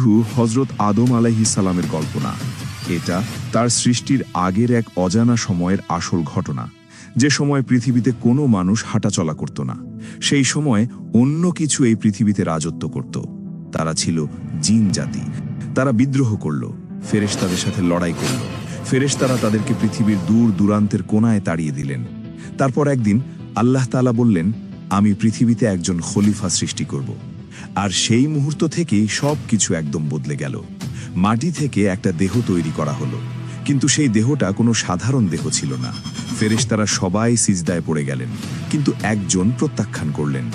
শুধু হজরত আদম আলাইহিস সালামের গল্প না, এটা তার সৃষ্টির আগের এক অজানা সময়ের আসল ঘটনা, যে সময় পৃথিবীতে কোনো মানুষ হাঁটাচলা করত না। সেই সময় অন্য কিছু এই পৃথিবীতে রাজত্ব করত। তারা ছিল জিন জাতি। তারা বিদ্রোহ করল, ফেরেশতাদের সাথে লড়াই করল। ফেরেশতারা তাদেরকে পৃথিবীর দূর দূরান্তের কোণায় তাড়িয়ে দিলেন। তারপর একদিন আল্লাহ তাআলা বললেন, আমি পৃথিবীতে একজন খলিফা সৃষ্টি করব। আর সেই মুহূর্ত থেকেই সব কিছু একদম বদলে গেল। মাটি থেকে একটা দেহ তৈরি করা হলো, কিন্তু সেই দেহটা কোনো সাধারণ দেহ ছিল না। ফেরেশতারা সবাই সিজদায় পড়ে গেলেন, কিন্তু একজন প্রত্যাখ্যান করলেন।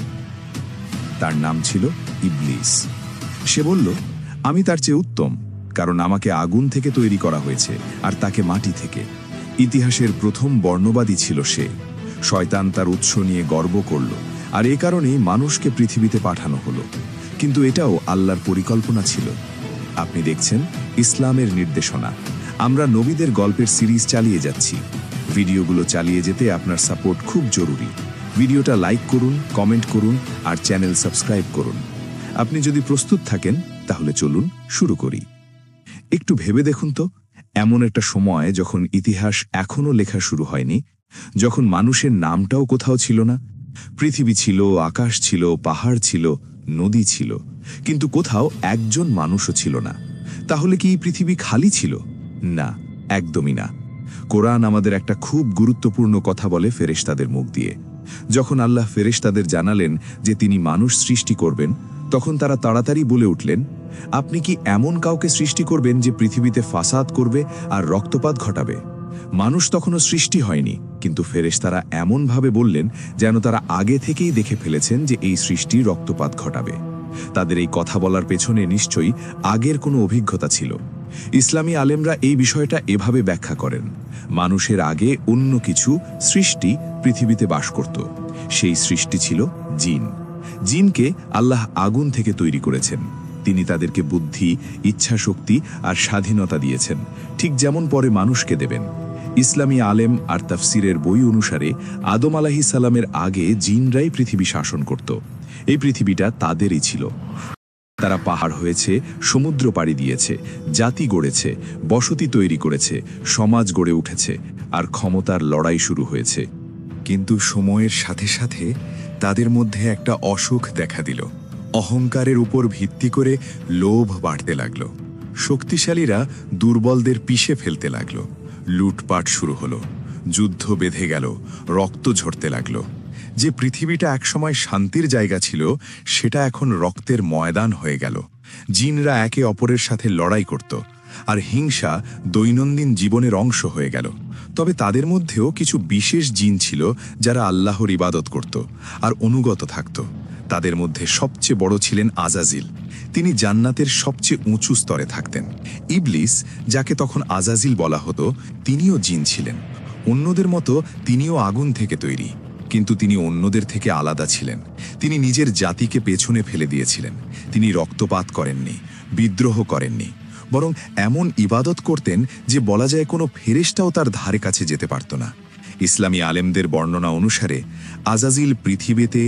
তার নাম ছিল ইবলিস। সে বলল, আমি তার চেয়ে উত্তম, কারণ আমাকে আগুন থেকে তৈরি করা হয়েছে আর তাকে মাটি থেকে। ইতিহাসের প্রথম বর্ণবাদী ছিল সে। শয়তান তার উৎস নিয়ে গর্ব করল, আর এ কারণেই মানুষকে পৃথিবীতে পাঠানো হলো। কিন্তু এটাও আল্লাহর পরিকল্পনা ছিল। আপনি দেখছেন ইসলামের নির্দেশনা। আমরা নবীদের গল্পের সিরিজ চালিয়ে যাচ্ছি। ভিডিওগুলো চালিয়ে যেতে আপনার সাপোর্ট খুব জরুরি। ভিডিওটা লাইক করুন, কমেন্ট করুন আর চ্যানেল সাবস্ক্রাইব করুন। আপনি যদি প্রস্তুত থাকেন তাহলে চলুন শুরু করি। একটু ভেবে দেখুন তো, এমন একটা সময় যখন ইতিহাস এখনো লেখা শুরু হয়নি, যখন মানুষের নামটাও কোথাও ছিল না। পৃথিবী ছিল, আকাশ ছিল, পাহাড় ছিল, নদী ছিল, কিন্তু কোথাও একজন মানুষও ছিল না। তাহলে কি এই পৃথিবী খালি ছিল? না, একদমই না। কোরআন আমাদের একটা খুব গুরুত্বপূর্ণ কথা বলে ফেরেশতাদের মুখ দিয়ে। যখন আল্লাহ ফেরেশতাদের জানালেন যে তিনি মানুষ সৃষ্টি করবেন, তখন তারা তাড়াতাড়ি বলে উঠলেন, আপনি কি এমন কাউকে সৃষ্টি করবেন যে পৃথিবীতে ফাসাদ করবে আর রক্তপাত ঘটাবে? মানুষ তখনও সৃষ্টি হয়নি, কিন্তু ফেরেশতারা এমনভাবে বললেন যেন তারা আগে থেকেই দেখে ফেলেছেন যে এই সৃষ্টি রক্তপাত ঘটাবে। তাদের এই কথা বলার পেছনে নিশ্চয়ই আগের কোনো অভিজ্ঞতা ছিল। ইসলামী আলেমরা এই বিষয়টা এভাবে ব্যাখ্যা করেন, মানুষের আগে অন্য কিছু সৃষ্টি পৃথিবীতে বাস করত। সেই সৃষ্টি ছিল জিন। জিনকে আল্লাহ আগুন থেকে তৈরি করেছেন। তিনি তাদেরকে বুদ্ধি, ইচ্ছাশক্তি আর স্বাধীনতা দিয়েছেন, ঠিক যেমন পরে মানুষকে দেবেন। ইসলামী আলেম আর তাফসিরের বই অনুসারে আদম আলাইহিস সালামের আগে জিনরাই পৃথিবী শাসন করত। এই পৃথিবীটা তাদেরই ছিল। তারা পাহাড় হয়েছে, সমুদ্র পাড়ি দিয়েছে, জাতি গড়েছে, বসতি তৈরি করেছে, সমাজ গড়ে উঠেছে, আর ক্ষমতার লড়াই শুরু হয়েছে। কিন্তু সময়ের সাথে সাথে তাদের মধ্যে একটা অসুখ দেখা দিল। অহংকারের উপর ভিত্তি করে লোভ বাড়তে লাগল। শক্তিশালীরা দুর্বলদের পিষে ফেলতে লাগল। লুটপাট শুরু হলো, যুদ্ধ বেঁধে গেল, রক্ত ঝরতে লাগল। যে পৃথিবীটা একসময় শান্তির জায়গা ছিল, সেটা এখন রক্তের ময়দান হয়ে গেল। জিনরা একে অপরের সাথে লড়াই করত, আর হিংসা দৈনন্দিন জীবনের অংশ হয়ে গেল। তবে তাদের মধ্যেও কিছু বিশেষ জিন ছিল যারা আল্লাহর ইবাদত করত আর অনুগত থাকত। তাদের মধ্যে সবচেয়ে বড় ছিলেন আজাজিল। তিনি জান্নাতের সবচেয়ে উঁচু স্তরে থাকতেন। ইবলিস, যাকে তখন আজাজিল বলা হতো, তিনিও জিন ছিলেন। অন্যদের মতো তিনিও আগুন থেকে তৈরি, কিন্তু তিনি অন্যদের থেকে আলাদা ছিলেন। তিনি নিজের জাতিকে পেছনে ফেলে দিয়েছিলেন। তিনি রক্তপাত করেননি, বিদ্রোহ করেননি, বরং এমন ইবাদত করতেন যে বলা যায় কোনো ফেরেশতাও তার ধারে কাছে যেতে পারত না। ইসলামী আলেমদের বর্ণনা অনুসারে আজাজিল পৃথিবীতে,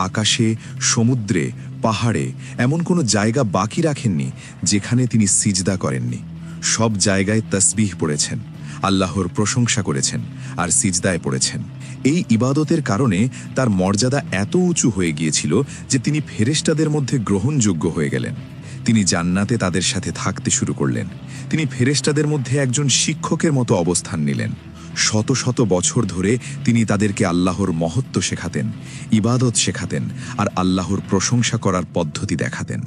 আকাশে, সমুদ্রে, পাহাড়ে এমন কোনো জায়গা বাকি রাখেননি যেখানে তিনি সিজদা করেননি। সব জায়গায় তাসবিহ পড়েছেন, আল্লাহর প্রশংসা করেছেন আর সিজদায় পড়েছেন। এই ইবাদতের কারণে তার মর্যাদা এত উঁচু হয়ে গিয়েছিল যে তিনি ফেরেশতাদের মধ্যে গ্রহণযোগ্য হয়ে গেলেন। তিনি জান্নাতে তাদের সাথে থাকতে শুরু করলেন। তিনি ফেরেশতাদের মধ্যে একজন শিক্ষকের মতো অবস্থান নিলেন। শত শত বছর ধরে তিনি তাদেরকে আল্লাহর মহত্ব শেখাতেন, ইবাদত শেখাতেন আর আল্লাহর প্রশংসা করার পদ্ধতি দেখাতেন।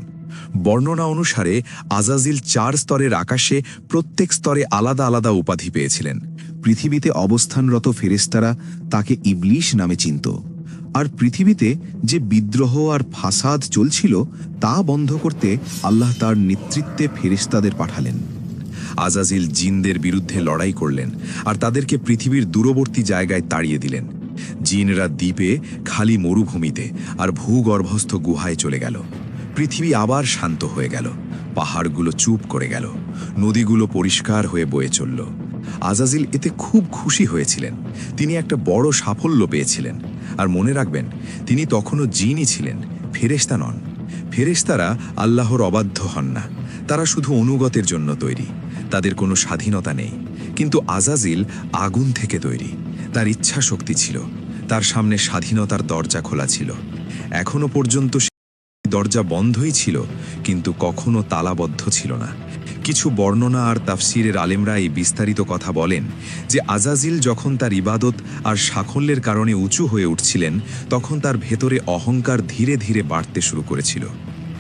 বর্ণনা অনুসারে আজাজিল 4 স্তরের আকাশে প্রত্যেক স্তরে আলাদা আলাদা উপাধি পেয়েছিলেন। পৃথিবীতে অবস্থানরত ফেরেশতারা তাকে ইবলিস নামে চিনত। আর পৃথিবীতে যে বিদ্রোহ আর ফাসাদ চলছিল তা বন্ধ করতে আল্লাহ তার নেতৃত্বে ফেরেশতাদের পাঠালেন। আজাজিল জিনদের বিরুদ্ধে লড়াই করলেন আর তাদেরকে পৃথিবীর দূরবর্তী জায়গায় তাড়িয়ে দিলেন। জিনরা দ্বীপে, খালি মরুভূমিতে আর ভূগর্ভস্থ গুহায় চলে গেল। পৃথিবী আবার শান্ত হয়ে গেল। পাহাড়গুলো চুপ করে গেল, নদীগুলো পরিষ্কার হয়ে বয়ে চলল। আজাজিল এতে খুব খুশি হয়েছিলেন। তিনি একটা বড় সাফল্য পেয়েছিলেন। আর মনে রাখবেন, তিনি তখনও জিনই ছিলেন, ফেরেশতা নন। ফেরেশতারা আল্লাহর অবাধ্য হন না, তারা শুধু অনুগতের জন্য তৈরি, তাদের কোনো স্বাধীনতা নেই। কিন্তু আজাজিল আগুন থেকে তৈরি, তার ইচ্ছা শক্তি ছিল, তার সামনে স্বাধীনতার দরজা খোলা ছিল। এখনো পর্যন্ত দরজা বন্ধই ছিল, কিন্তু কখনো তালাবদ্ধ ছিল না। কিছু বর্ণনা আর তাফসিরের আলেমরা এই বিস্তারিত কথা বলেন যে আজাজিল যখন তার ইবাদত আর সাফল্যের কারণে উঁচু হয়ে উঠছিলেন, তখন তার ভেতরে অহংকার ধীরে ধীরে বাড়তে শুরু করেছিল।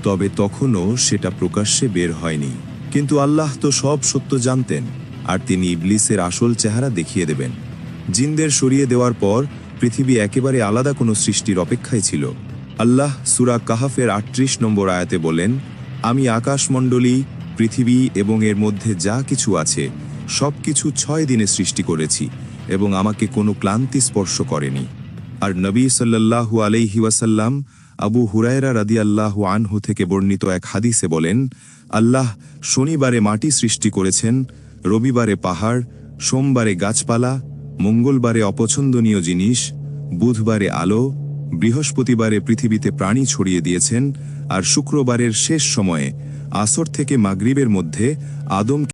তবে তখনও সেটা প্রকাশ্যে বের হয়নি। কিন্তু আল্লাহ তো সব সত্য জানতেন, আর তিনি ইবলিসের আসল চেহারা দেখিয়ে দেবেন। জিনদের সরিয়ে দেওয়ার পর পৃথিবী একেবারে আলাদা কোনো সৃষ্টির অপেক্ষায় ছিল। আল্লাহ সূরা কাহাফের ৩৮ নম্বর আয়াতে বলেন, আমি আকাশমণ্ডলী, পৃথিবী এবং এর মধ্যে যা কিছু আছে সব কিছু ৬ দিনে সৃষ্টি করেছি এবং আমাকে কোনো ক্লান্তি স্পর্শ করেনি। আর নবী সাল্লাল্লাহু আলাইহি ওয়াসাল্লাম আবু হুরায়রা রাদিয়াল্লাহু আনহু থেকে বর্ণিত এক হাদিসে বলেন, আল্লাহ শনিবারে মাটি সৃষ্টি করেছেন, রবিবারে পাহাড়, সোমবারে গাছপালা, মঙ্গলবারে অপছন্দনীয় জিনিস, বুধবারে আলো, বৃহস্পতিবারে পৃথিবীতে প্রাণী ছড়িয়ে দিয়েছেন, আর শুক্রবারের শেষ সময়ে আসর থেকে মাগরিবের মধ্যে আদমকে